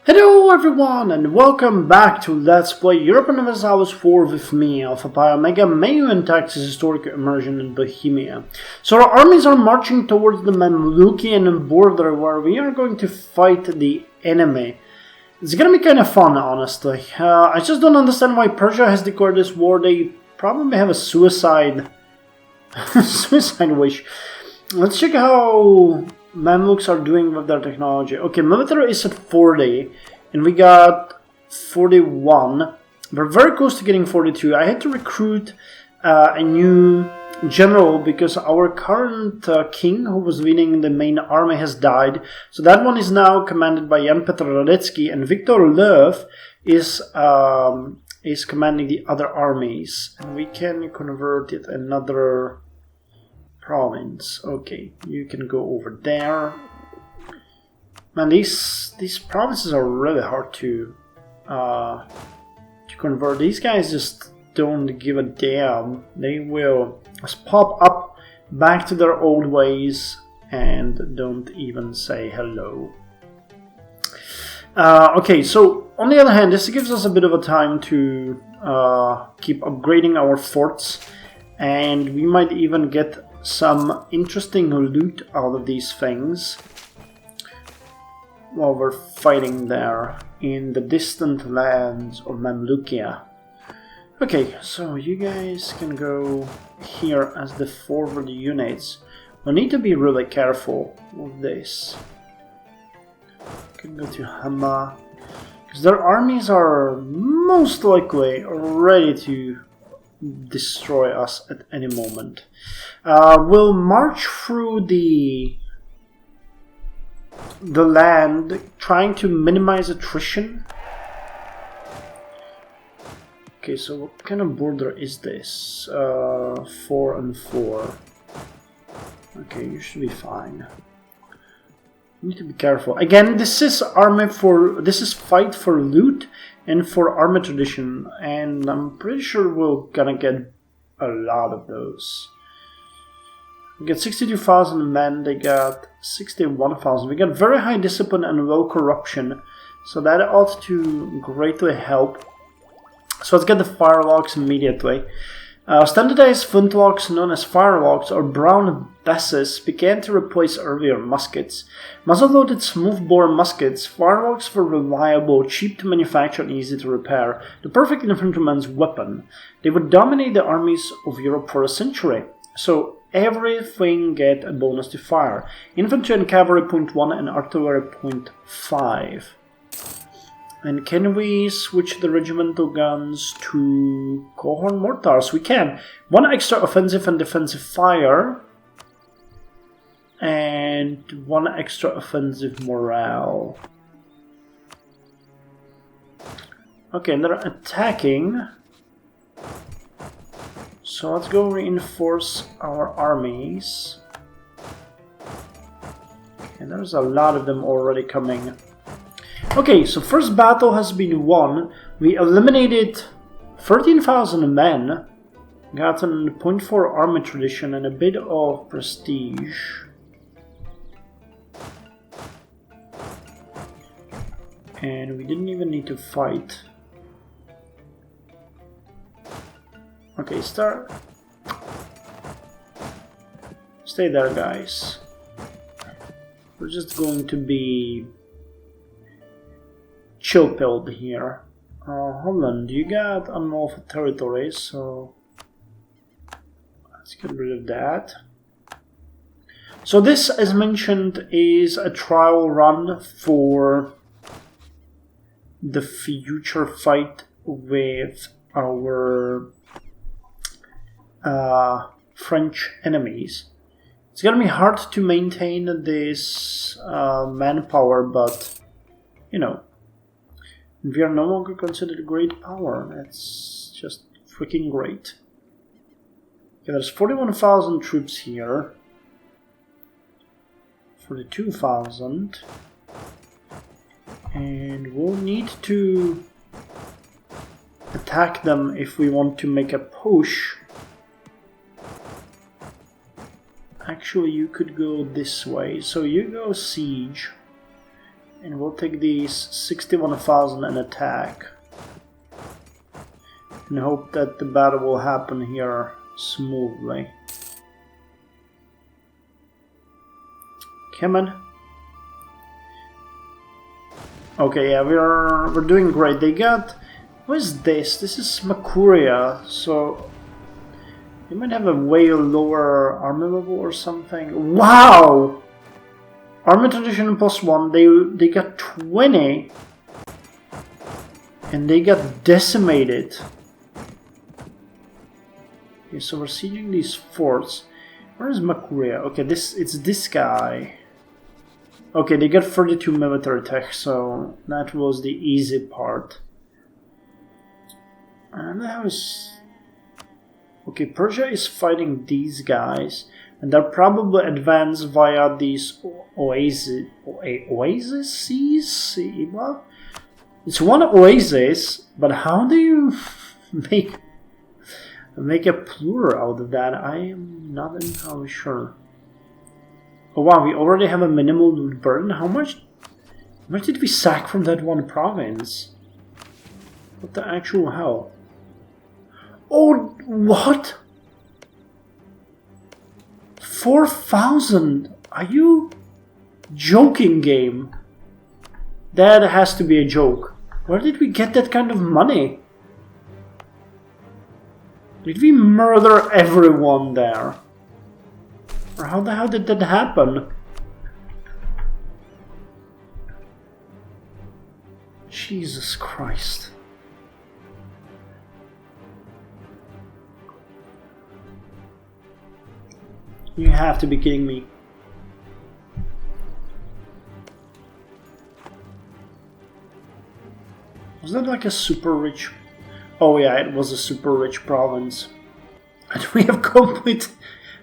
Hello everyone and welcome back to Let's Play Europa Universalis IV with me, Alfapiomega, Meiou and Taxes historic immersion in Bohemia. So our armies are marching towards the Mamlukian border where we are going to fight the enemy. It's gonna be kind of fun, honestly. I just don't understand why Persia has declared this war. They probably have a suicide wish. Let's check how Mamluks are doing with their technology. Okay, military is at 40, and we got 41. We're very close to getting 42. I had to recruit a new general because our current king, who was leading the main army, has died. So that one is now commanded by Jan Petr Radetzky, and Viktor Löw is commanding the other armies. And we can convert it another province. Okay, you can go over there. Man, these provinces are really hard to convert. These guys just don't give a damn. They will just pop up back to their old ways and don't even say hello. Okay, so on the other hand, this gives us a bit of a time to keep upgrading our forts, and we might even get some interesting loot out of these things while we're fighting there in the distant lands of Mamlukia. Okay, so you guys can go here as the forward units. We need to be really careful with this. You can go to Hama, because their armies are most likely ready to destroy us at any moment. We'll march through the land, trying to minimize attrition. Okay, so what kind of border is this? 4 and 4. Okay, you should be fine. You need to be careful. Again, this is fight for loot and for army tradition, and I'm pretty sure we're gonna get a lot of those. We got 62,000 men, they got 61,000. We got very high discipline and low corruption, so that ought to greatly help. So let's get the firelocks immediately. Standardized flintlocks known as firelocks or brown besses began to replace earlier muskets. Muzzle-loaded smoothbore muskets, firelocks were reliable, cheap to manufacture and easy to repair, the perfect infantryman's weapon. They would dominate the armies of Europe for a century. So everything get a bonus to fire. Infantry and cavalry 0.1 and artillery 0.5. And can we switch the regimental guns to cohorn mortars? We can. 1 extra offensive and defensive fire. And 1 extra offensive morale. Okay, and they're attacking. So let's go reinforce our armies. Okay, there's a lot of them already coming. Okay, so first battle has been won. We eliminated 13,000 men, gotten 0.4 army tradition and a bit of prestige. And we didn't even need to fight. Okay, stay there, guys. We're just going to be chill-pilled here. Holland, you got unlawful territory, so let's get rid of that. So this, as mentioned, is a trial run for the future fight with our French enemies. It's gonna be hard to maintain this manpower, but you know, we are no longer considered a great power. That's just freaking great. Okay, there's 41,000 troops here. 42,000. And we'll need to attack them if we want to make a push. Actually, you could go this way. So you go siege. And we'll take these 61,000 and attack. And hope that the battle will happen here smoothly. Come on. Okay, yeah, we're doing great. They got... What is this? This is Makuria, so... They might have a way lower army level or something. Wow! Army tradition +1, they got 20. And they got decimated. Okay, so we're sieging these forts. Where is Makuria? Okay, it's this guy. Okay, they got 32 military tech, so that was the easy part. And that was... Okay, Persia is fighting these guys, and they're probably advanced via these oases. It's one oasis, but how do you make a plural out of that? I am not entirely sure. Oh wow, we already have a minimal loot burden. How much did we sack from that one province? What the actual hell? Oh, what? 4,000? Are you joking, game? That has to be a joke. Where did we get that kind of money? Did we murder everyone there? Or how the hell did that happen? Jesus Christ. You have to be kidding me. Was that like a super rich... Oh yeah, it was a super rich province. And we have complete...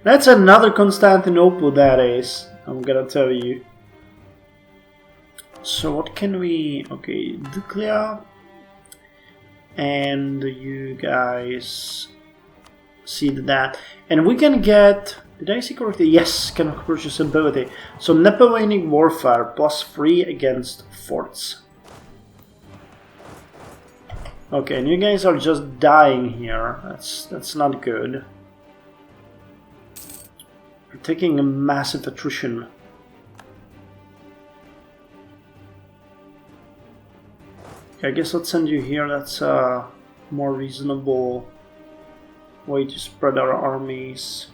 That's another Constantinople, that is. I'm gonna tell you. So what can we... Okay, Duclia. And you guys... see that. And we can get... Did I see correctly? Yes, can purchase ability. So Napoleonic Warfare +3 against forts. Okay, and you guys are just dying here. That's not good. We're taking a massive attrition. Okay, I guess let's send you here. That's a more reasonable way to spread our armies.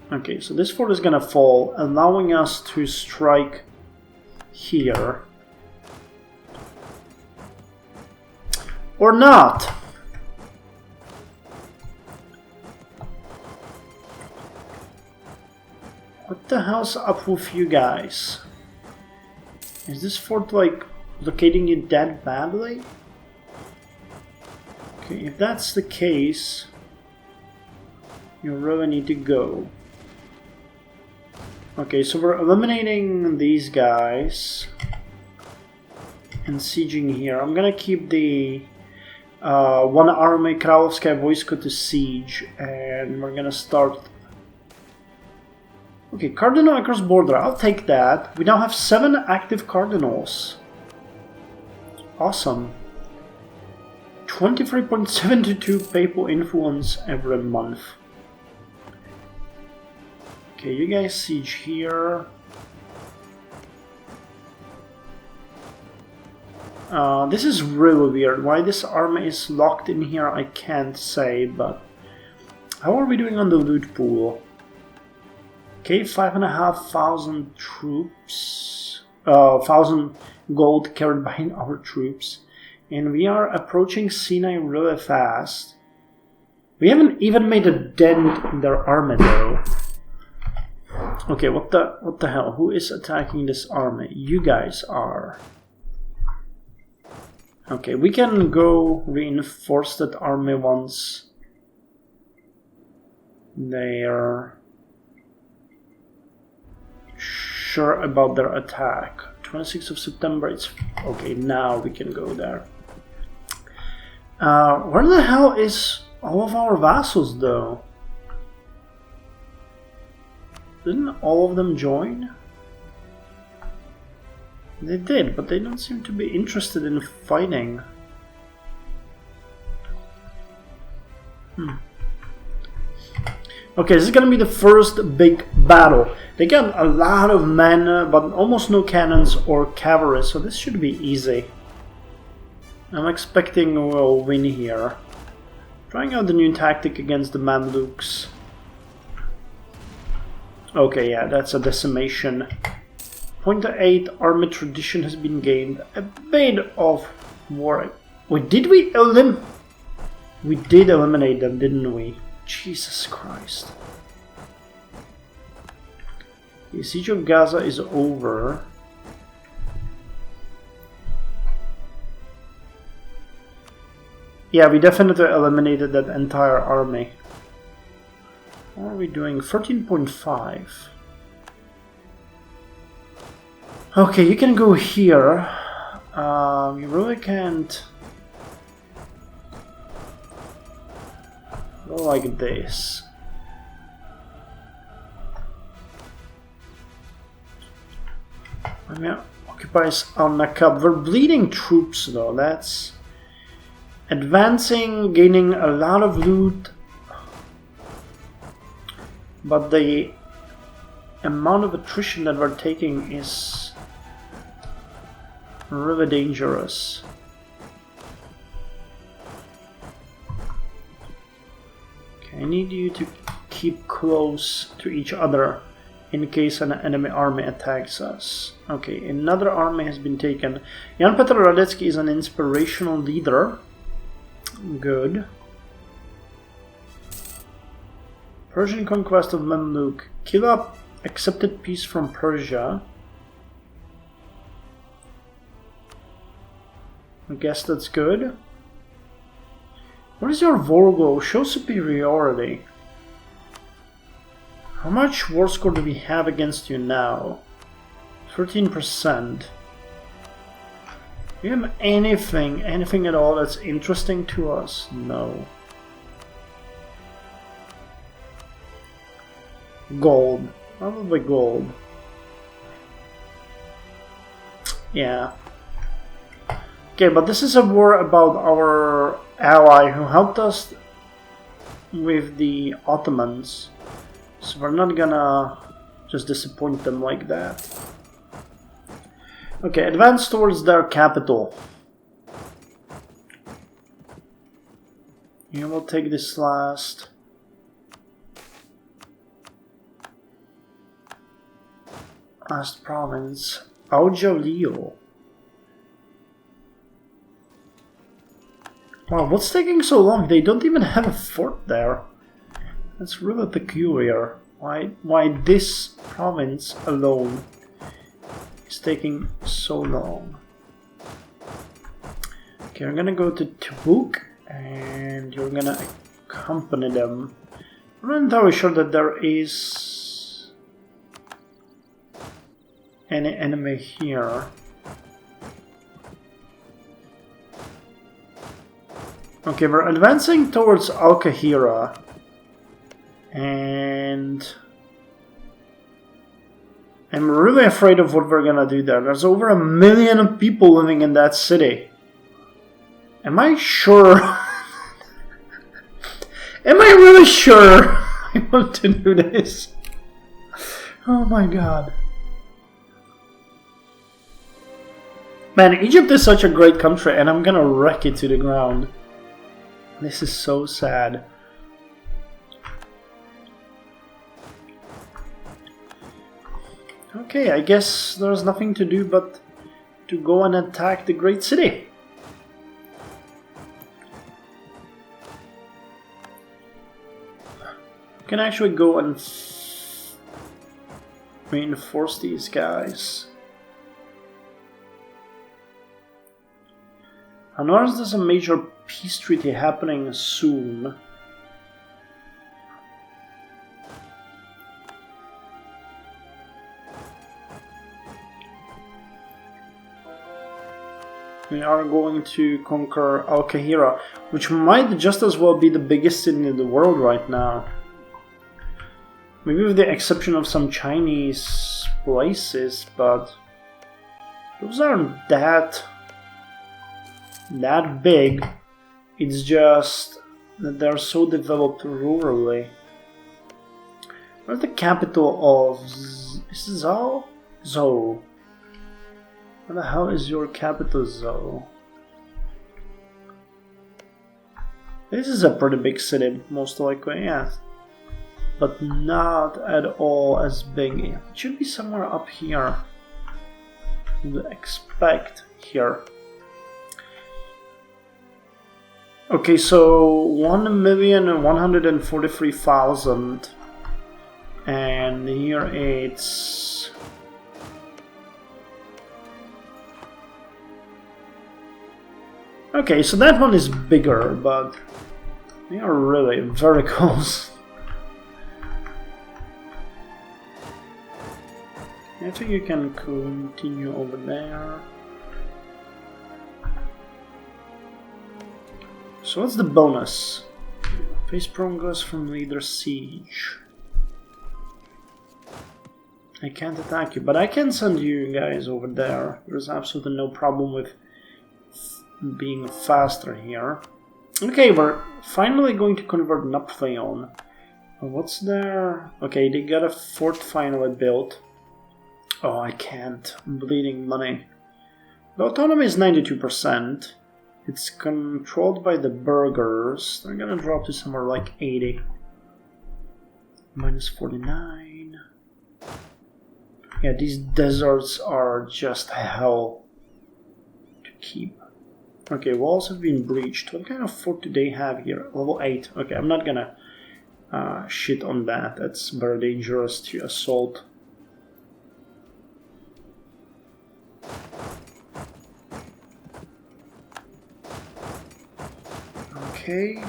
Okay, so this fort is gonna fall, allowing us to strike here. Or not! What the hell's up with you guys? Is this fort like locating you that badly? Okay, if that's the case, you really need to go. Okay, so we're eliminating these guys and sieging here. I'm gonna keep the one army Kralovskaya Vojsko to siege, and we're gonna start. Okay, Cardinal across border, I'll take that. We now have 7 active Cardinals. Awesome. 23.72 papal influence every month. Okay, you guys siege here. This is really weird. Why this army is locked in here, I can't say, but... How are we doing on the loot pool? Okay, 5,500 troops. 1,000 gold carried by our troops. And we are approaching Sinai really fast. We haven't even made a dent in their army though. Okay, what the hell? Who is attacking this army? You guys are. Okay, we can go reinforce that army once they're sure about their attack. 26th of September, it's... Okay, now we can go there. Where the hell is all of our vassals though? Didn't all of them join? They did, but they don't seem to be interested in fighting. Okay, this is gonna be the first big battle. They got a lot of men, but almost no cannons or cavalry, so this should be easy. I'm expecting we'll win here. Trying out the new tactic against the Mamluks. Okay, yeah, that's a decimation. 0.8 army tradition has been gained. A bit of war. Wait, did we eliminate? We did eliminate them, didn't we? Jesus Christ. The siege of Gaza is over. Yeah, we definitely eliminated that entire army. What are we doing? 13.5. Okay, you can go here. You really can't go like this. Bohemia occupies Al-Nakab. We're bleeding troops though, that's... Advancing, gaining a lot of loot. But the amount of attrition that we're taking is really dangerous. Okay, I need you to keep close to each other in case an enemy army attacks us. Okay, another army has been taken. Jan Petr Radetzky is an inspirational leader. Good. Persian conquest of Mamluk. Kilab accepted peace from Persia. I guess that's good. What is your Vorgo? Show superiority. How much war score do we have against you now? 13%. Do you have anything at all that's interesting to us? No. Gold. Probably gold. Yeah. Okay, but this is a war about our ally who helped us with the Ottomans. So we're not gonna just disappoint them like that. Okay, advance towards their capital. Yeah, we'll take this last. Last province. Aujalil. Wow, what's taking so long? They don't even have a fort there. That's really peculiar. Why this province alone is taking so long? Okay, I'm gonna go to Tabuk and you're gonna accompany them. I'm not entirely sure that there is any enemy here. Okay, we're advancing towards Al-Qahira. And I'm really afraid of what we're gonna do there. There's over 1 million people living in that city. Am I sure? Am I really sure I want to do this? Oh my god. Man, Egypt is such a great country and I'm gonna wreck it to the ground. This is so sad. Okay, I guess there's nothing to do but to go and attack the great city. You can actually go and reinforce these guys. I notice there's a major peace treaty happening soon. We are going to conquer Al-Qahira, which might just as well be the biggest city in the world right now. Maybe with the exception of some Chinese places, but those aren't that big. It's just that they're so developed rurally. Where's the capital of is Zhou? Zhou. Where the hell is your capital, Zhou? This is a pretty big city, most likely, yeah. But not at all as big. It should be somewhere up here. You would expect here. Okay, so 1,143,000, and here it's okay. So that one is bigger, but they are really very close. I think you can continue over there. So what's the bonus? Face progress from leader siege. I can't attack you, but I can send you guys over there. There's absolutely no problem with being faster here. Okay, we're finally going to convert Naphtalion. What's there? Okay, they got a fort finally built. Oh, I can't. I'm bleeding money. The autonomy is 92%. It's controlled by the burghers. They're gonna drop to somewhere like 80. Minus 49. Yeah, these deserts are just hell to keep. Okay, walls have been breached. What kind of fort do they have here? Level 8. Okay, I'm not gonna shit on that. That's very dangerous to assault. Okay.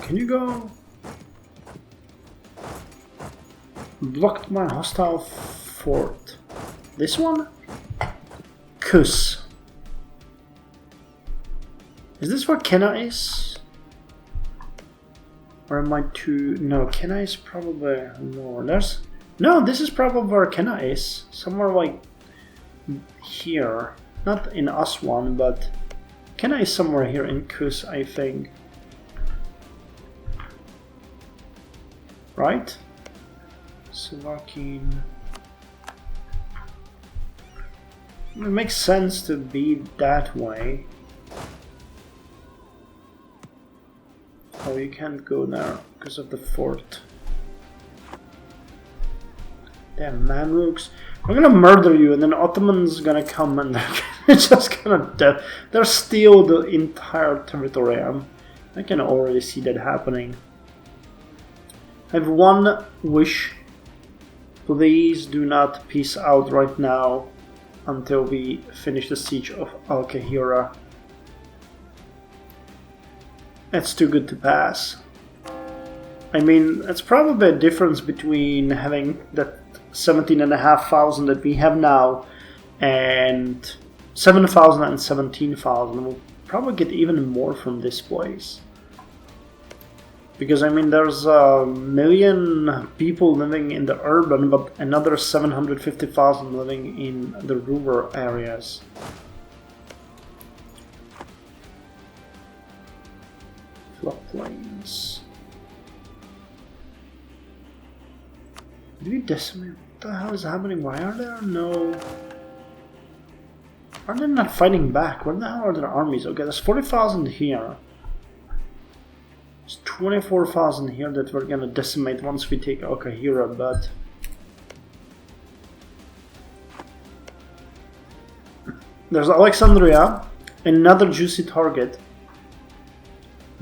Can you go? Blocked my hostile fort. This one? Kus. Is this where Kenna is? Or am I too... No, Kenna is probably lower. There's... No, this is probably where Kenna is. Somewhere like here. Not in Aswan, but... Kenna is somewhere here in Kus, I think. Right? Slovakian. It makes sense to be that way. Oh, you can't go there because of the fort. Damn Mamluks. We're gonna murder you and then Ottoman's gonna come and they're just gonna death. They'll steal the entire territory. I can already see that happening. I have one wish. Please do not peace out right now until we finish the siege of Al-Kahira. That's too good to pass. I mean, that's probably a difference between having that 17,500 that we have now and 7,000 and 17,000. We'll probably get even more from this place. Because, I mean, there's 1 million people living in the urban, but another 750,000 living in the rural areas. Floodplains. Did we decimate? What the hell is happening? Why are there no... Are they not fighting back? Where the hell are their armies? Okay, there's 40,000 here. There's 24,000 here that we're gonna decimate once we take Al-Kahira, but... There's Alexandria, another juicy target.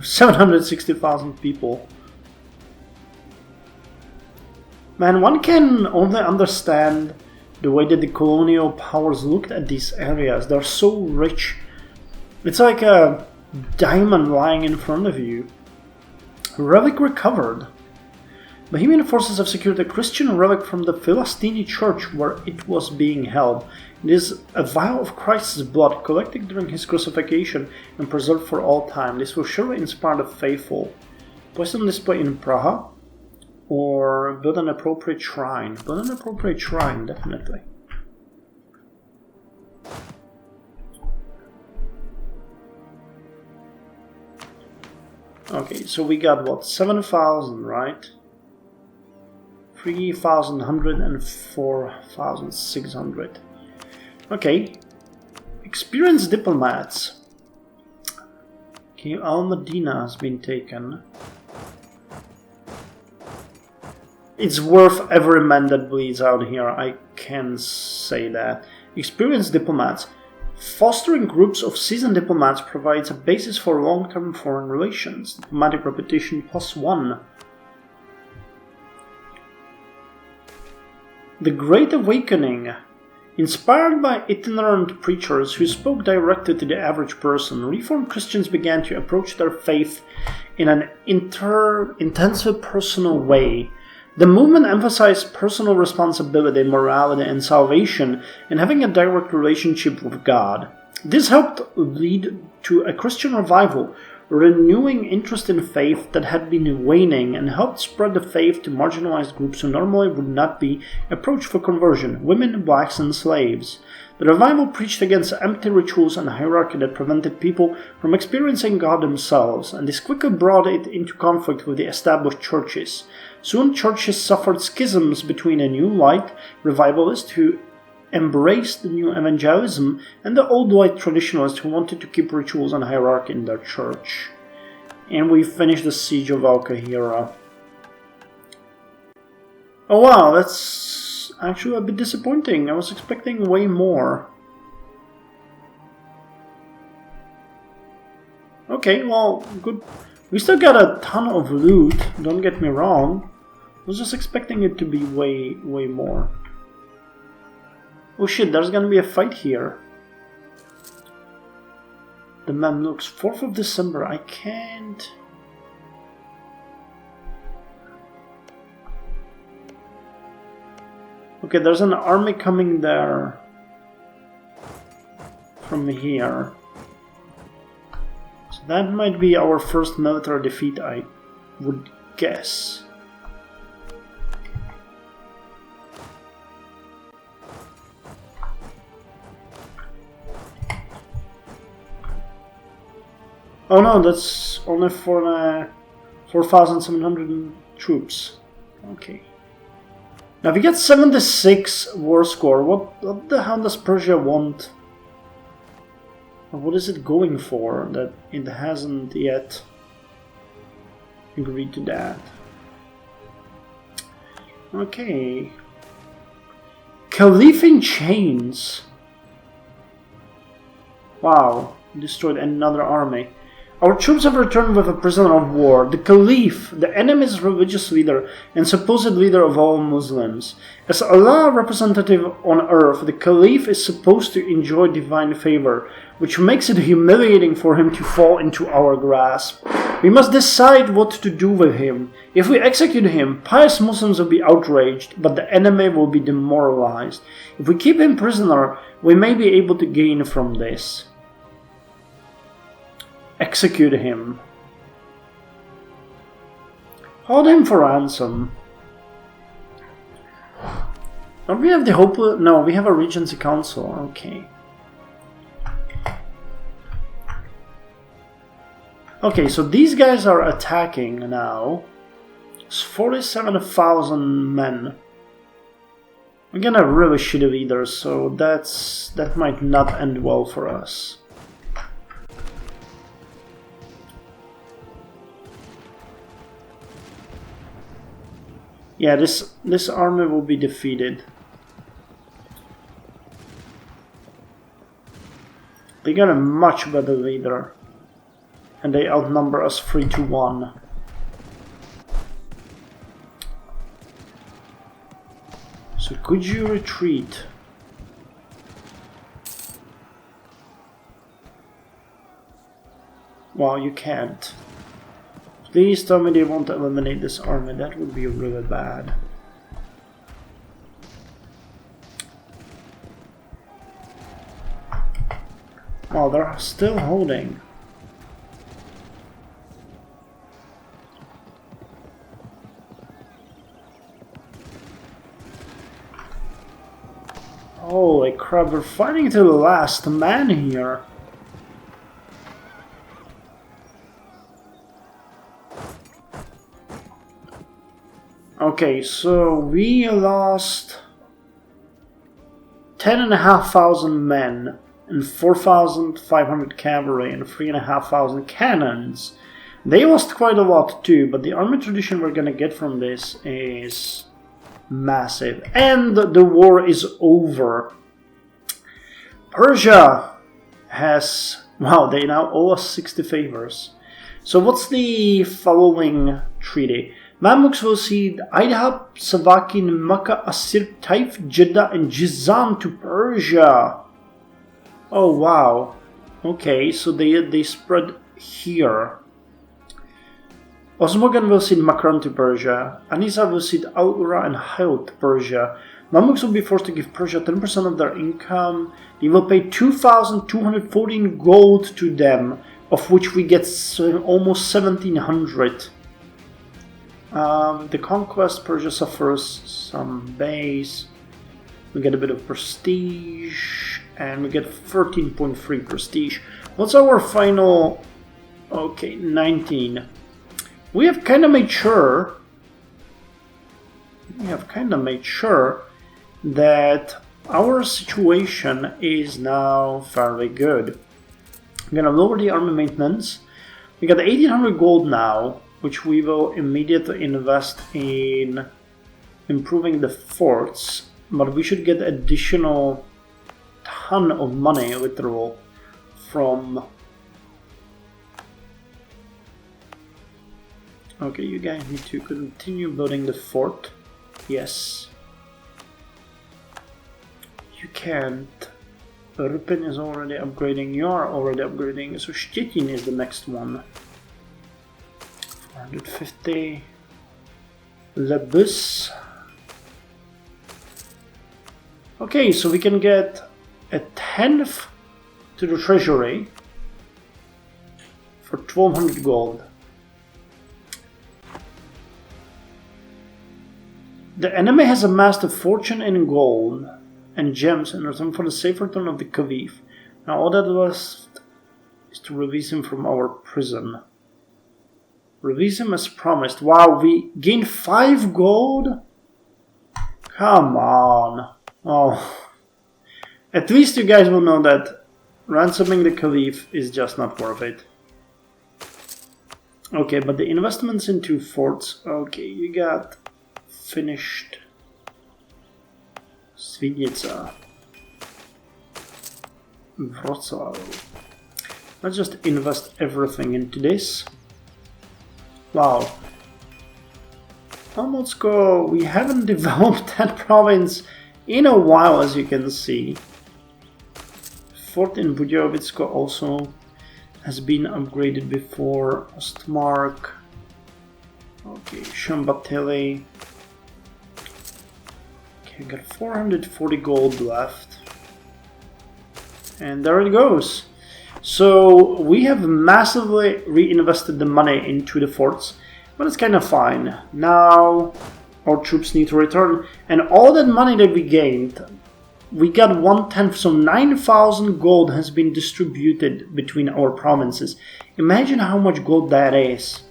760,000 people. Man, one can only understand the way that the colonial powers looked at these areas. They're so rich. It's like a diamond lying in front of you. Relic recovered. Bohemian forces have secured a Christian relic from the Philistine church where it was being held. It is a vial of Christ's blood collected during his crucifixion and preserved for all time. This will surely inspire the faithful. Placed on display in Praha. or build an appropriate shrine. Build an appropriate shrine, definitely. Okay, so we got what? 7,000, right? 3,100 and 4,600. Okay. Experienced diplomats. Okay, Al Medina has been taken. It's worth every man that bleeds out here, I can say that. Experienced diplomats. Fostering groups of seasoned diplomats provides a basis for long-term foreign relations. Diplomatic reputation +1. The Great Awakening. Inspired by itinerant preachers who spoke directly to the average person, Reformed Christians began to approach their faith in an intensely personal way. The movement emphasized personal responsibility, morality, and salvation, and having a direct relationship with God. This helped lead to a Christian revival, renewing interest in faith that had been waning, and helped spread the faith to marginalized groups who normally would not be approached for conversion: women, blacks, and slaves. The revival preached against empty rituals and hierarchy that prevented people from experiencing God themselves, and this quickly brought it into conflict with the established churches. Soon churches suffered schisms between a new light revivalist who embraced the new evangelism and the old white traditionalists who wanted to keep rituals and hierarchy in their church. And we finished the siege of Al-Qahira. Oh wow, that's actually a bit disappointing. I was expecting way more. Okay, well, good. We still got a ton of loot, don't get me wrong. I was just expecting it to be way more. Oh shit, there's gonna be a fight here. The Mamluks, 4th of December, I can't... Okay, there's an army coming there from here. So that might be our first military defeat, I would guess. Oh no, that's only for 4,700 troops. Okay. Now if you get 76 war score, what the hell does Persia want? Or what is it going for that it hasn't yet agreed to that? Okay. Caliph in chains. Wow, destroyed another army. Our troops have returned with a prisoner of war, the Caliph, the enemy's religious leader and supposed leader of all Muslims. As Allah's representative on earth, the Caliph is supposed to enjoy divine favor, which makes it humiliating for him to fall into our grasp. We must decide what to do with him. If we execute him, pious Muslims will be outraged, but the enemy will be demoralized. If we keep him prisoner, we may be able to gain from this. Execute him. Hold him for ransom. Don't we have the hope? No, we have a Regency Council. Okay. Okay, so these guys are attacking now. It's 47,000 men. Again, a really shitty leader, so that might not end well for us. Yeah, this army will be defeated. They got a much better leader. And they outnumber us 3-1. So could you retreat? Well, you can't. Please tell me they won't eliminate this army. That would be really bad. Well, they're still holding. Holy crap, we're fighting to the last man here. Okay, so we lost 10,500 men and 4,500 cavalry and 3,500 cannons. They lost quite a lot too, but the army tradition we're gonna get from this is massive. And the war is over. Persia has... wow, they now owe us 60 favors. So what's the following treaty? Mamluks will cede Aidhab, Savakin, Makkah, Asir, Taif, Jeddah, and Jizan to Persia. Oh wow. Okay, so they spread here. Osmogan will cede Makran to Persia. Anisa will cede Al-Ura and Hayl to Persia. Mamluks will be forced to give Persia 10% of their income. They will pay 2,214 gold to them, of which we get almost 1,700. The conquest, Persia suffers some base. We get a bit of prestige, and we get 13.3 prestige. What's our final? Okay, 19. We have kind of made sure. That our situation is now fairly good. I'm gonna lower the army maintenance. We got 1,800 gold now, which we will immediately invest in improving the forts, but we should get additional ton of money, literal, from... Okay, you guys need to continue building the fort. Yes. You can't. Rupin is already upgrading, you are already upgrading, so Stettin is the next one. 450. Lebus. Okay, so we can get a 10th to the treasury for 1,200 gold. The enemy has amassed a fortune in gold and gems in return for the safe return of the Kavif. Now all that was is to release him from our prison. Release him as promised. Wow, we gained 5 gold? Come on. Oh. At least you guys will know that ransoming the Caliph is just not worth it. Okay, but the investments into forts. Okay, you got finished Svidnica, Wrocław. Let's just invest everything into this. Wow. Pomorsko, we haven't developed that province in a while, as you can see. Fort in Budějovice also has been upgraded before. Ostmark. Okay, Szambateli. Okay, got 440 gold left. And there it goes. So we have massively reinvested the money into the forts, but it's kind of fine. Now our troops need to return, and all that money that we gained, we got 1/10, so 9,000 gold has been distributed between our provinces. Imagine how much gold that is.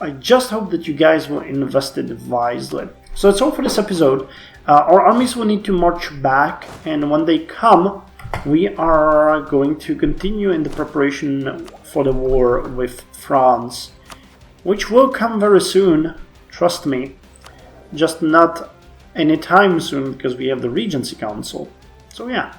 I just hope that you guys will invest it wisely. So that's all for this episode. Our armies will need to march back, and when they come, we are going to continue in the preparation for the war with France, which will come very soon, trust me. Just not anytime soon, because we have the Regency Council. So yeah.